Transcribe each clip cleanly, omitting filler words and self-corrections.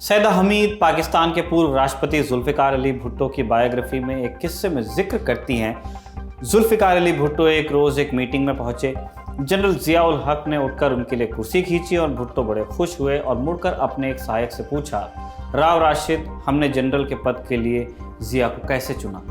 सैयद हमीद पाकिस्तान के पूर्व राष्ट्रपति जुल्फ़िकार अली भुट्टो की बायोग्राफी में एक किस्से में जिक्र करती हैं। जुल्फ़िकार अली भुट्टो एक रोज़ एक मीटिंग में पहुंचे। जनरल ज़िया-उल हक ने उठकर उनके लिए कुर्सी खींची और भुट्टो बड़े खुश हुए और मुड़कर अपने एक सहायक से पूछा, राव राशिद, हमने जनरल के पद के लिए ज़िया को कैसे चुना?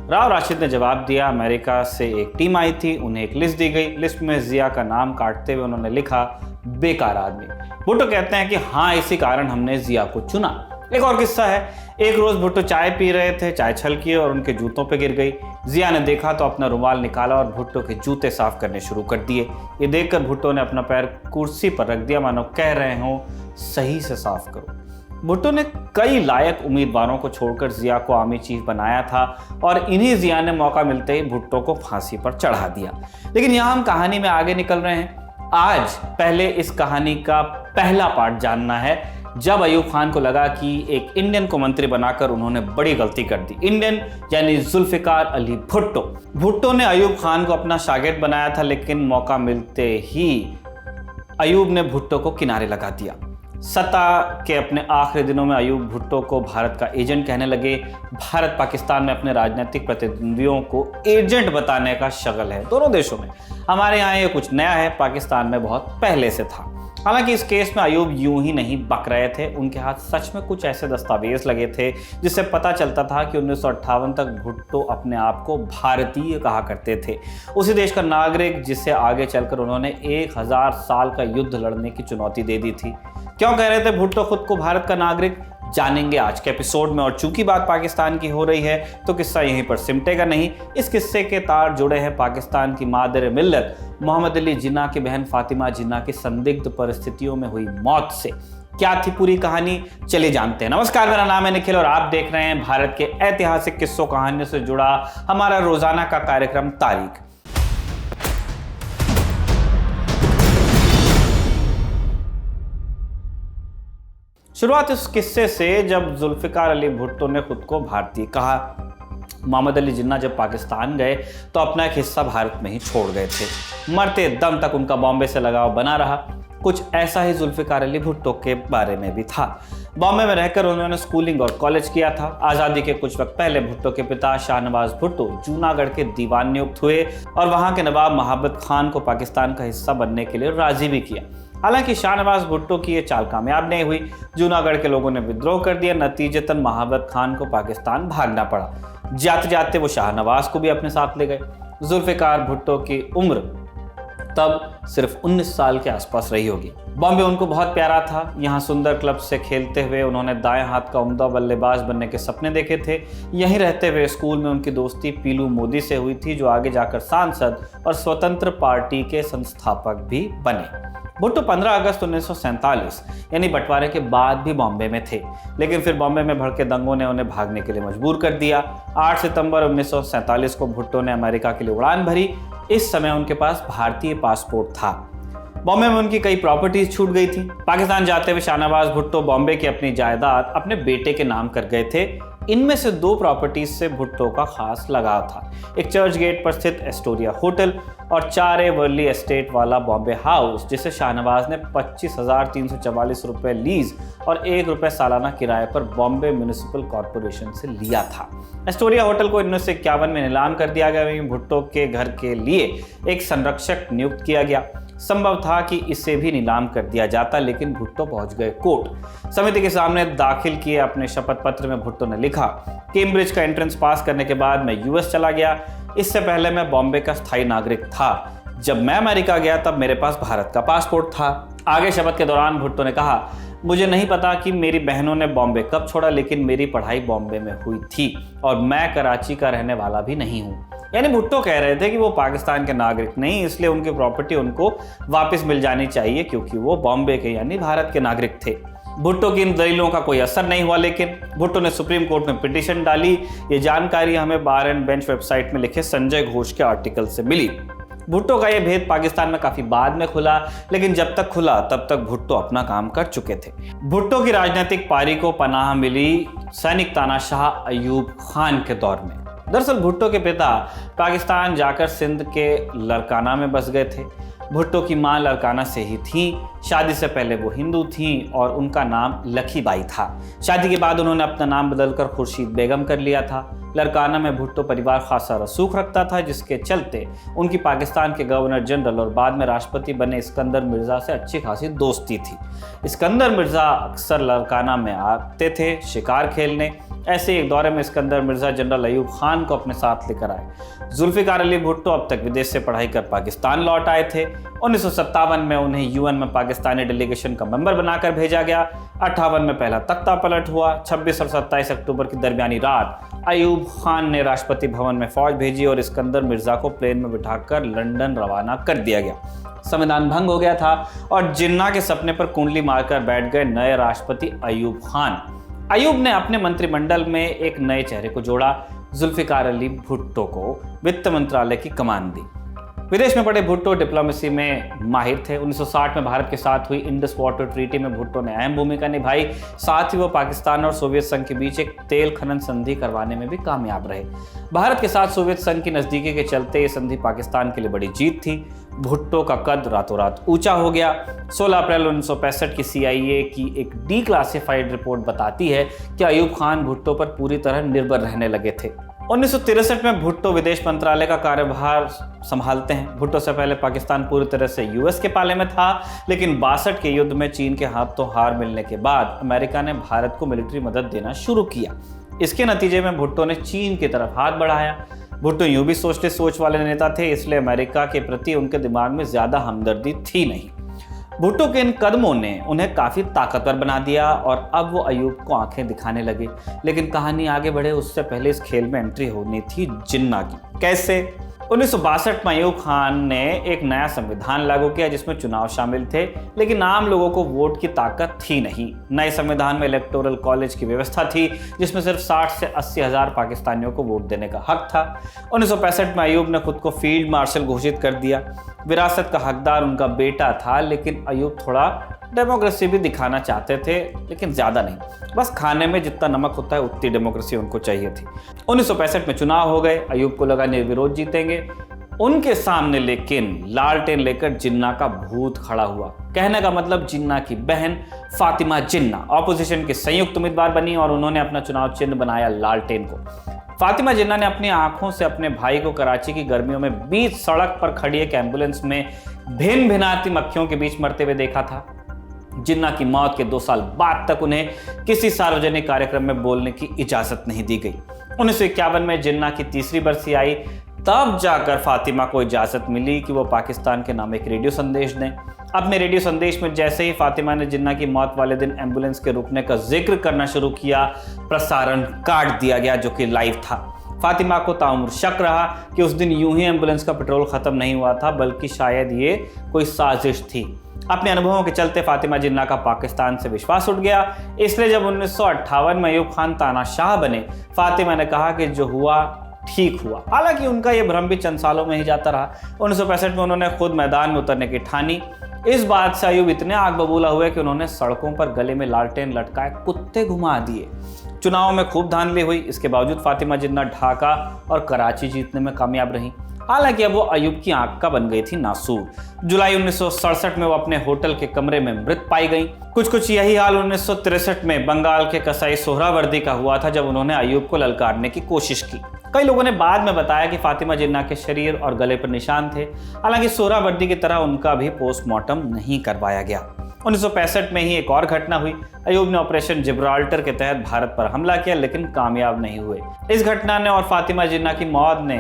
राव राशिद ने जवाब दिया, अमेरिका से एक टीम आई थी, उन्हें एक लिस्ट दी गई। लिस्ट में ज़िया का नाम काटते हुए उन्होंने लिखा, बेकार आदमी। भुट्टो कहते हैं कि हाँ, इसी कारण हमने ज़िया को चुना। एक और किस्सा है। एक रोज़ भुट्टो चाय पी रहे थे, चाय छलकी और उनके जूतों पे गिर गई। ज़िया ने देखा तो अपना रुमाल निकाला और भुट्टो के जूते साफ करने शुरू कर दिए। ये देखकर भुट्टो ने अपना पैर कुर्सी पर रख दिया, मानो कह रहे हो सही से साफ करो। भुट्टो ने कई लायक उम्मीदवारों को छोड़कर ज़िया को आर्मी चीफ बनाया था और इन्हीं ज़िया ने मौका मिलते ही भुट्टो को फांसी पर चढ़ा दिया। लेकिन यहाँ हम कहानी में आगे निकल रहे हैं। आज पहले इस कहानी का पहला पार्ट जानना है, जब अयूब खान को लगा कि एक इंडियन को मंत्री बनाकर उन्होंने बड़ी गलती कर दी। इंडियन यानी जुल्फ़िकार अली भुट्टो। भुट्टो ने अयूब खान को अपना शागिर्द बनाया था, लेकिन मौका मिलते ही अयूब ने भुट्टो को किनारे लगा दिया। सत्ता के अपने आखिरी दिनों में अयूब भुट्टो को भारत का एजेंट कहने लगे। भारत पाकिस्तान में अपने राजनीतिक प्रतिद्वंदियों को एजेंट बताने का शगल है दोनों देशों में। हमारे यहाँ ये कुछ नया है, पाकिस्तान में बहुत पहले से था। हालांकि इस केस में अयूब यूं ही नहीं बक रहे थे, उनके हाथ सच में कुछ ऐसे दस्तावेज लगे थे जिससे पता चलता था कि 1958 तक भुट्टो अपने आप को भारतीय कहा करते थे, उसी देश का नागरिक जिसे आगे चलकर उन्होंने 1000 साल का युद्ध लड़ने की चुनौती दे दी थी। क्यों कह रहे थे भुट्टो खुद को भारत का नागरिक, जानेंगे आज के एपिसोड में। और चूंकि बात पाकिस्तान की हो रही है तो किस्सा यहीं पर सिमटेगा नहीं। इस किस्से के तार जुड़े हैं पाकिस्तान की मादर मिल्लत मोहम्मद अली जिन्ना की बहन फातिमा जिन्ना की संदिग्ध परिस्थितियों में हुई मौत से। क्या थी पूरी कहानी, चलिए जानते हैं। नमस्कार, मेरा नाम है निखिल और आप देख रहे हैं भारत के ऐतिहासिक किस्सों कहानियों से जुड़ा हमारा रोजाना का कार्यक्रम तारीख। शुरुआत इस किस्से से जब जुल्फ़िकार अली भुट्टो ने खुद को भारतीय कहा। मोहम्मद अली जिन्ना जब पाकिस्तान गए तो अपना एक हिस्सा भारत में ही छोड़ गए थे। मरते दम तक उनका बॉम्बे से लगाव बना रहा। कुछ ऐसा ही जुल्फ़िकार अली भुट्टो के बारे में भी था। बॉम्बे में रहकर उन्होंने स्कूलिंग और कॉलेज किया था। आज़ादी के कुछ वक्त पहले भुट्टो के पिता शाहनवाज भुट्टो जूनागढ़ के दीवान नियुक्त हुए और वहाँ के नवाब महाबत खान को पाकिस्तान का हिस्सा बनने के लिए राजी भी किया। हालांकि शाहनवाज भुट्टो की ये चाल कामयाब नहीं हुई। जूनागढ़ के लोगों ने विद्रोह कर दिया। नतीजतन महाबत खान को पाकिस्तान भागना पड़ा। जाते जाते वो शाहनवाज को भी अपने साथ ले गए। जुल्फ़िकार भुट्टो की उम्र तब सिर्फ 19 साल के आसपास रही होगी। बॉम्बे उनको बहुत प्यारा था। यहाँ सुंदर क्लब से खेलते हुए उन्होंने दाएं हाथ का उम्दा बल्लेबाज बनने के सपने देखे थे। यहीं रहते हुए स्कूल में उनकी दोस्ती पीलू मोदी से हुई थी, जो आगे जाकर सांसद और स्वतंत्र पार्टी के संस्थापक भी बने। भुट्टो 15 अगस्त 1947 यानी बंटवारे के बाद भी बॉम्बे में थे, लेकिन फिर बॉम्बे में भड़के दंगों ने उन्हें भागने के लिए मजबूर कर दिया। 8 सितंबर 1947 को भुट्टो ने अमेरिका के लिए उड़ान भरी। इस समय उनके पास भारतीय पासपोर्ट था। बॉम्बे में उनकी कई प्रॉपर्टीज छूट गई थी। पाकिस्तान जाते हुए शाहनवाज भुट्टो बॉम्बे की अपनी जायदाद अपने बेटे के नाम कर गए थे। इनमें से 2 प्रॉपर्टीज से भुट्टो का खास लगाव था। एक चर्च गेट पर स्थित एस्टोरिया होटल और 4 वर्ली एस्टेट वाला बॉम्बे हाउस, जिसे शाहनवाज ने 25,344 रुपए लीज और ₹1 सालाना किराए पर बॉम्बे म्यूनिसिपल कॉरपोरेशन से लिया था। एस्टोरिया होटल को 1951 में नीलाम कर दिया गया। भुट्टो के घर के लिए एक संरक्षक नियुक्त किया गया। संभव था कि इसे भी नीलाम कर दिया जाता, लेकिन भुट्टो पहुंच गए कोर्ट। समिति के सामने दाखिल किए अपने शपथ पत्र में भुट्टो ने लिखा, कैम्ब्रिज का एंट्रेंस पास करने के बाद मैं यूएस चला गया। इससे पहले मैं बॉम्बे का स्थायी नागरिक था। जब मैं अमेरिका गया तब मेरे पास भारत का पासपोर्ट था। आगे शपथ के दौरान भुट्टो ने कहा, मुझे नहीं पता कि मेरी बहनों ने बॉम्बे कब छोड़ा, लेकिन मेरी पढ़ाई बॉम्बे में हुई थी और मैं कराची का रहने वाला भी नहीं हूँ। यानी भुट्टो कह रहे थे कि वो पाकिस्तान के नागरिक नहीं, इसलिए उनकी प्रॉपर्टी उनको वापस मिल जानी चाहिए क्योंकि वो बॉम्बे के यानी भारत के नागरिक थे। भुट्टो की इन दलीलों का कोई असर नहीं हुआ, लेकिन भुट्टो ने सुप्रीम कोर्ट में पिटीशन डाली। ये जानकारी हमें बार एंड बेंच वेबसाइट में लिखे संजय घोष के आर्टिकल से मिली। भुट्टो का यह भेद पाकिस्तान में काफी बाद में खुला, लेकिन जब तक खुला तब तक भुट्टो अपना काम कर चुके थे। भुट्टो की राजनीतिक पारी को पनाह मिली सैनिक तानाशाह अयूब खान के दौर में। दरअसल भुट्टो के पिता पाकिस्तान जाकर सिंध के लरकाना में बस गए थे। भुट्टो की मां लड़काना से ही थी। शादी से पहले वो हिंदू थी और उनका नाम लखीबाई था। शादी के बाद उन्होंने अपना नाम बदलकर खुर्शीद बेगम कर लिया था। लड़काना में भुट्टो परिवार खासा रसूख रखता था, जिसके चलते उनकी पाकिस्तान के गवर्नर जनरल और बाद में राष्ट्रपति बने इस्कंदर मिर्जा से अच्छी खासी दोस्ती थी। इस्कंदर मिर्जा अक्सर लड़काना में आते थे शिकार खेलने। ऐसे एक दौरे में इस्कंदर मिर्जा जनरल अयूब खान को अपने साथ लेकर आए। जुल्फिकार अली भुट्टो अब तक विदेश से पढ़ाई कर पाकिस्तान लौट आए थे। 1957 में उन्हें यूएन में पाकिस्तानी डेलीगेशन का मेंबर बनाकर भेजा गया। 58 में पहला तख्ता पलट हुआ। 26 और 27 अक्टूबर की दरमियानी रात अयूब खान ने राष्ट्रपति भवन में फौज भेजी और इस्कंदर मिर्जा को प्लेन में बिठाकर लंदन रवाना कर दिया गया। संविधान भंग हो गया था और जिन्ना के सपने पर कुंडली मारकर बैठ गए नए राष्ट्रपति अयूब खान। अयूब ने अपने मंत्रिमंडल में एक नए चेहरे को जोड़ा। जुल्फिकार अली भुट्टो को वित्त मंत्रालय की कमान दी। विदेश में पढ़े भुट्टो डिप्लोमेसी में माहिर थे। 1960 में भारत के साथ हुई इंडस वाटर ट्रीटी में भुट्टो ने अहम भूमिका निभाई। साथ ही वो पाकिस्तान और सोवियत संघ के बीच एक तेल खनन संधि करवाने में भी कामयाब रहे। भारत के साथ सोवियत संघ की नजदीकी के चलते ये संधि पाकिस्तान के लिए बड़ी जीत थी। भुट्टो का कद रातों रात ऊंचा हो गया। 16 अप्रैल 1965 की CIA की एक डिक्लासिफाइड रिपोर्ट बताती है कि अयूब खान भुट्टो पर पूरी तरह निर्भर रहने लगे थे। 1963 में भुट्टो विदेश मंत्रालय का कार्यभार संभालते हैं। भुट्टो से पहले पाकिस्तान पूरी तरह से US के पाले में था, लेकिन 62 के युद्ध में चीन के हाथों हार मिलने के बाद अमेरिका ने भारत को मिलिट्री मदद देना शुरू किया। इसके नतीजे में भुट्टो ने चीन की तरफ हाथ बढ़ाया। भुट्टो यूं भी सोचते सोच वाले नेता थे, इसलिए अमेरिका के प्रति उनके दिमाग में ज्यादा हमदर्दी थी नहीं। भुट्टो के इन कदमों ने उन्हें काफी ताकतवर बना दिया और अब वो अयूब को आंखें दिखाने लगे। लेकिन कहानी आगे बढ़े उससे पहले इस खेल में एंट्री होनी थी जिन्ना की। कैसे? 1962 में अयूब खान ने एक नया संविधान लागू किया जिसमें चुनाव शामिल थे, लेकिन आम लोगों को वोट की ताकत थी नहीं। नए संविधान में इलेक्टोरल कॉलेज की व्यवस्था थी जिसमें सिर्फ 60 से 80 हजार पाकिस्तानियों को वोट देने का हक था। 1965 में अयूब ने खुद को फील्ड मार्शल घोषित कर दिया। विरासत का हकदार उनका बेटा था, लेकिन अयूब थोड़ा डेमोक्रेसी भी दिखाना चाहते थे, लेकिन ज्यादा नहीं। बस खाने में जितना नमक होता है उतनी डेमोक्रेसी उनको चाहिए थी। 1965 में चुनाव हो गए। अयूब को लगा निर्विरोध जीतेंगे। उनके सामने लेकिन लालटेन लेकर जिन्ना का भूत खड़ा हुआ। कहने का मतलब जिन्ना की बहन फातिमा जिन्ना ऑपोजिशन के संयुक्त उम्मीदवार बनी और उन्होंने अपना चुनाव चिन्ह बनाया लालटेन को। फातिमा जिन्ना ने अपनी आंखों से अपने भाई को कराची की गर्मियों में बीच सड़क पर खड़ी एक एम्बुलेंस में भिन भिनाती मक्खियों के बीच मरते हुए देखा था। जिन्ना की मौत के 2 साल बाद तक उन्हें किसी सार्वजनिक कार्यक्रम में बोलने की इजाजत नहीं दी गई। 1951 में जिन्ना की तीसरी बरसी आई, तब जाकर फातिमा को इजाजत मिली कि वो पाकिस्तान के नाम एक रेडियो संदेश दें। अपने रेडियो संदेश में जैसे ही फातिमा ने जिन्ना की मौत वाले दिन एम्बुलेंस के रुकने का जिक्र करना शुरू किया, प्रसारण काट दिया गया जो कि लाइव था। फातिमा को ताउम्र शक रहा कि उस दिन यूं ही एम्बुलेंस का पेट्रोल खत्म नहीं हुआ था, बल्कि शायद ये कोई साजिश थी। अपने अनुभवों के चलते फातिमा जिन्ना का पाकिस्तान से विश्वास उठ गया। इसलिए जब 1958 में अयूब खान तानाशाह बने, फातिमा ने कहा कि जो हुआ ठीक हुआ। हालांकि उनका यह भ्रम भी चंद सालों में ही जाता रहा। 1965 में उन्होंने खुद मैदान में उतरने की ठानी। इस बात से अयूब इतने आग बबूला हुए कि उन्होंने सड़कों पर गले में लालटेन लटकाए कुत्ते घुमा दिए। चुनाव में खूब धांधली हुई। इसके बावजूद फातिमा जिन्ना ढाका और कराची जीतने में कामयाब रही। हालांकि अब वो अयूब की आंख का बन गई थी नासूर। जुलाई 1967 में वो अपने होटल के कमरे में मृत पाई गई। कुछ यही हाल 1963 में बंगाल के कसाई सोहरावर्दी का हुआ था, जब उन्होंने अयूब को ललकारने की कोशिश की। कई लोगों ने बाद में बताया कि फातिमा जिन्ना के शरीर और गले पर निशान थे। हालांकि सोहरावर्दी की तरह उनका भी पोस्टमार्टम नहीं करवाया गया। 1965 में ही एक और घटना हुई। अयूब ने ऑपरेशन जिब्राल्टर के तहत भारत पर हमला किया, लेकिन कामयाब नहीं हुए। इस घटना ने और फातिमा जिन्ना की मौत ने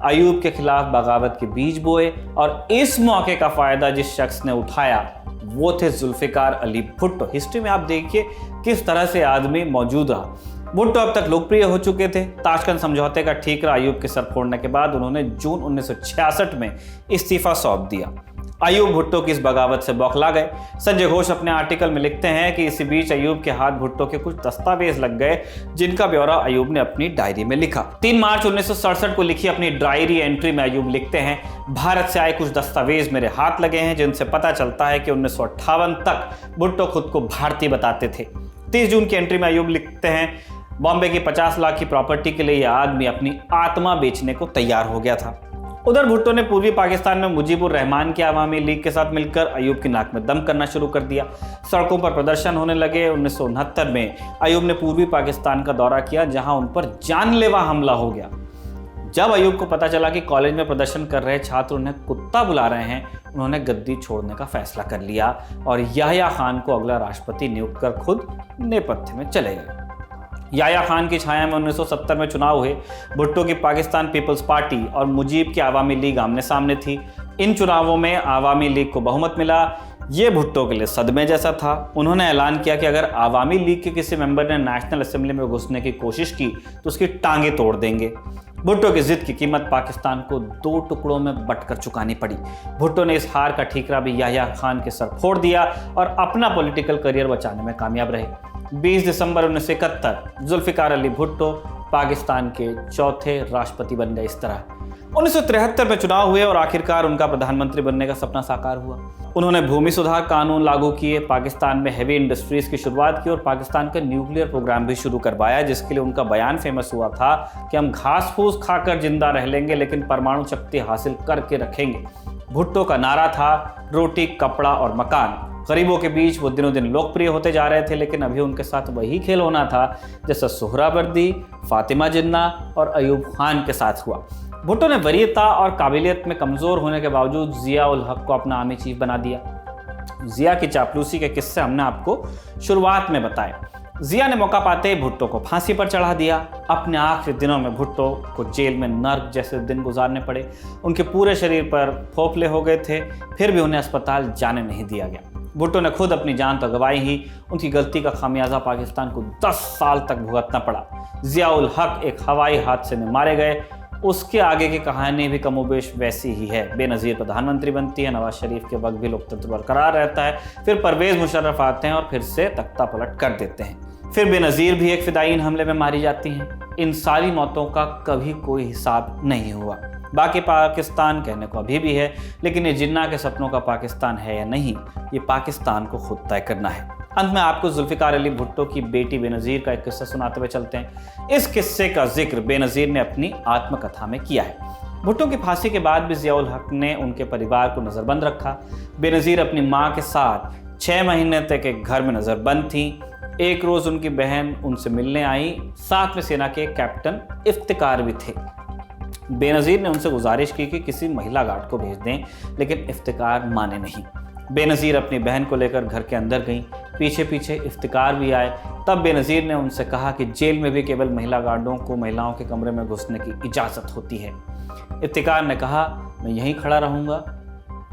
अयूब के खिलाफ बगावत के बीज बोए और इस मौके का फायदा जिस शख्स ने उठाया वो थे जुल्फिकार अली भुट्टो। हिस्ट्री में आप देखिए किस तरह से आदमी मौजूद रहा। भुट्टो अब तक लोकप्रिय हो चुके थे। ताशकंद समझौते का ठीकरा अयूब के सर फोड़ने के बाद उन्होंने जून 1966 में इस्तीफा सौंप दिया। अयूब भुट्टो की इस बगावत से बौखला गए। संजय घोष अपने आर्टिकल में लिखते हैं कि इसी बीच अयूब के हाथ भुट्टो के कुछ दस्तावेज लग गए, जिनका ब्यौरा अयूब ने अपनी डायरी में लिखा। 3 मार्च 1967 को लिखी अपनी डायरी एंट्री में अयूब लिखते हैं, भारत से आए कुछ दस्तावेज मेरे हाथ लगे हैं, जिनसे पता चलता है कि 1958 तक भुट्टो खुद को भारतीय बताते थे। 30 जून की एंट्री में अयूब लिखते हैं, बॉम्बे की 50 लाख की प्रॉपर्टी के लिए यह आदमी अपनी आत्मा बेचने को तैयार हो गया था। उधर भुट्टो ने पूर्वी पाकिस्तान में मुजीबुर रहमान की अवामी लीग के साथ मिलकर अयूब की नाक में दम करना शुरू कर दिया। सड़कों पर प्रदर्शन होने लगे। 1969 में अयूब ने पूर्वी पाकिस्तान का दौरा किया, जहां उन पर जानलेवा हमला हो गया। जब अयूब को पता चला कि कॉलेज में प्रदर्शन कर रहे छात्र उन्हें कुत्ता बुला रहे हैं, उन्होंने गद्दी छोड़ने का फैसला कर लिया और याह्या खान को अगला राष्ट्रपति नियुक्त कर खुद नेपथ्य में चले गए। याह्या खान की छाया में 1970 में चुनाव हुए। भुट्टो की पाकिस्तान पीपल्स पार्टी और मुजीब की आवामी लीग आमने सामने थी। इन चुनावों में आवामी लीग को बहुमत मिला। ये भुट्टो के लिए सदमे जैसा था। उन्होंने ऐलान किया कि अगर आवामी लीग के किसी मेंबर ने नेशनल असेंबली में घुसने की कोशिश की तो उसकी टांगें तोड़ देंगे। भुट्टो की जिद की कीमत पाकिस्तान को 2 टुकड़ों में बंटकर चुकानी पड़ी। भुट्टो ने इस हार का ठीकरा भी याह्या खान के सर फोड़ दिया और अपना पॉलिटिकल करियर बचाने में कामयाब रहे। 20 दिसंबर 1971 जुल्फिकार अली भुट्टो पाकिस्तान के चौथे राष्ट्रपति बन गए। इस तरह 1973 में चुनाव हुए और आखिरकार उनका प्रधानमंत्री बनने का सपना साकार हुआ। उन्होंने भूमि सुधार कानून लागू किए, पाकिस्तान में हेवी इंडस्ट्रीज की शुरुआत की और पाकिस्तान का न्यूक्लियर प्रोग्राम भी शुरू करवाया, जिसके लिए उनका बयान फेमस हुआ था कि हम घास फूस खाकर जिंदा रह लेंगे लेकिन परमाणु शक्ति हासिल करके रखेंगे। भुट्टो का नारा था रोटी, कपड़ा और मकान। गरीबों के बीच वो दिनों दिन लोकप्रिय होते जा रहे थे, लेकिन अभी उनके साथ वही खेल होना था जैसा सोहरावर्दी, फातिमा जिन्ना और अयूब खान के साथ हुआ। भुट्टो ने वरीयता और काबिलियत में कमज़ोर होने के बावजूद जिया उल हक को अपना आर्मी चीफ बना दिया। जिया की चापलूसी के किस्से हमने आपको शुरुआत में बताए। जिया ने मौका पाते भुट्टो को फांसी पर चढ़ा दिया। अपने आखिरी दिनों में भुट्टो को जेल में नर्क जैसे दिन गुजारने पड़े। उनके पूरे शरीर पर फोफले हो गए थे, फिर भी उन्हें अस्पताल जाने नहीं दिया गया। भुट्टो ने खुद अपनी जान तो गंवाई ही, उनकी गलती का खामियाजा पाकिस्तान को 10 साल तक भुगतना पड़ा। जिया उल हक एक हवाई हादसे में मारे गए। उसके आगे की कहानी भी कमोबेश वैसी ही है। बेनज़ीर प्रधानमंत्री बनती है, नवाज शरीफ के वक्त भी लोकतंत्र बरकरार रहता है, फिर परवेज़ मुशर्रफ आते हैं और फिर से तख्ता पलट कर देते हैं। फिर बेनज़ीर भी एक फिदायीन हमले में मारी जाती हैं। इन सारी मौतों का कभी कोई हिसाब नहीं हुआ। बाकी पाकिस्तान कहने को अभी भी है, लेकिन ये जिन्ना के सपनों का पाकिस्तान है या नहीं, ये पाकिस्तान को खुद तय करना है। अंत में आपको जुल्फिकार अली भुट्टो की बेटी बेनज़ीर का एक किस्सा सुनाते हुए चलते हैं। इस किस्से का जिक्र बेनज़ीर ने अपनी आत्मकथा में किया है। भुट्टो की फांसी के बाद भी जिया उल हक ने उनके परिवार को नज़रबंद रखा। बेनज़ीर अपनी माँ के साथ 6 महीने तक एक घर में नज़रबंद थी। एक रोज़ उनकी बहन उनसे मिलने आई, साथ में सेना के कैप्टन इफ्तिकार भी थे। बेनज़ीर ने उनसे गुजारिश की कि किसी महिला गार्ड को भेज दें, लेकिन इफ्तिकार माने नहीं। बेनज़ीर अपनी बहन को लेकर घर के अंदर गईं। पीछे पीछे इफ्तिकार भी आए। तब बेनज़ीर ने उनसे कहा कि जेल में भी केवल महिला गार्डों को महिलाओं के कमरे में घुसने की इजाज़त होती है। इफ्तिकार ने कहा, मैं यहीं खड़ा रहूँगा,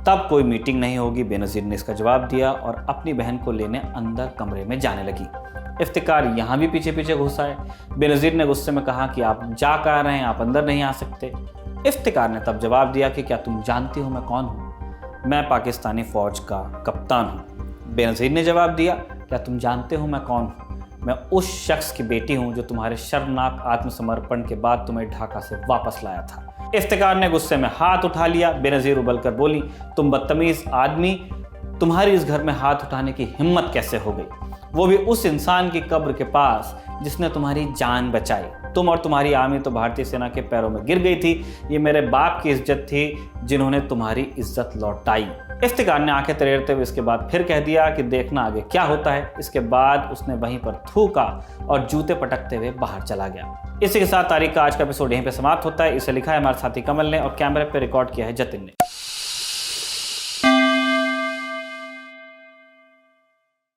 तब कोई मीटिंग नहीं होगी। बेनज़ीर ने इसका जवाब दिया और अपनी बहन को लेने अंदर कमरे में जाने लगी। इफ्तिकार यहाँ भी पीछे पीछे घुस आए। बेनज़ीर ने गुस्से में कहा कि आप जा कहाँ रहे हैं, आप अंदर नहीं आ सकते। इफ्तिकार ने तब जवाब दिया कि क्या तुम जानती हो मैं कौन हूँ? मैं पाकिस्तानी फ़ौज का कप्तान हूँ। बेनज़ीर ने जवाब दिया, क्या तुम जानते हो मैं कौन हूँ? मैं उस शख्स की बेटी हूँ जो तुम्हारे शर्मनाक आत्मसमर्पण के बाद तुम्हें ढाका से वापस लाया था। इफ्तिकार ने गुस्से में हाथ उठा लिया। बेनज़ीर उबल कर बोली, तुम बदतमीज़ आदमी, तुम्हारी इस घर में हाथ उठाने की हिम्मत कैसे हो गई? वो भी उस इंसान की कब्र के पास जिसने तुम्हारी जान बचाई। तुम और तुम्हारी आर्मी तो भारतीय सेना के पैरों में गिर गई थी। ये मेरे बाप की इज्जत थी जिन्होंने तुम्हारी इज्जत लौटाई। इफ्तिकार ने आंखें तरेरते हुए इसके बाद फिर कह दिया कि देखना आगे क्या होता है। इसके बाद उसने वहीं पर थूका और जूते पटकते हुए बाहर चला गया। इसी के साथ तारीख का आज का एपिसोड यहीं पे समाप्त होता है। इसे लिखा है हमारे साथी कमल ने और कैमरे पे रिकॉर्ड किया है जतिन ने।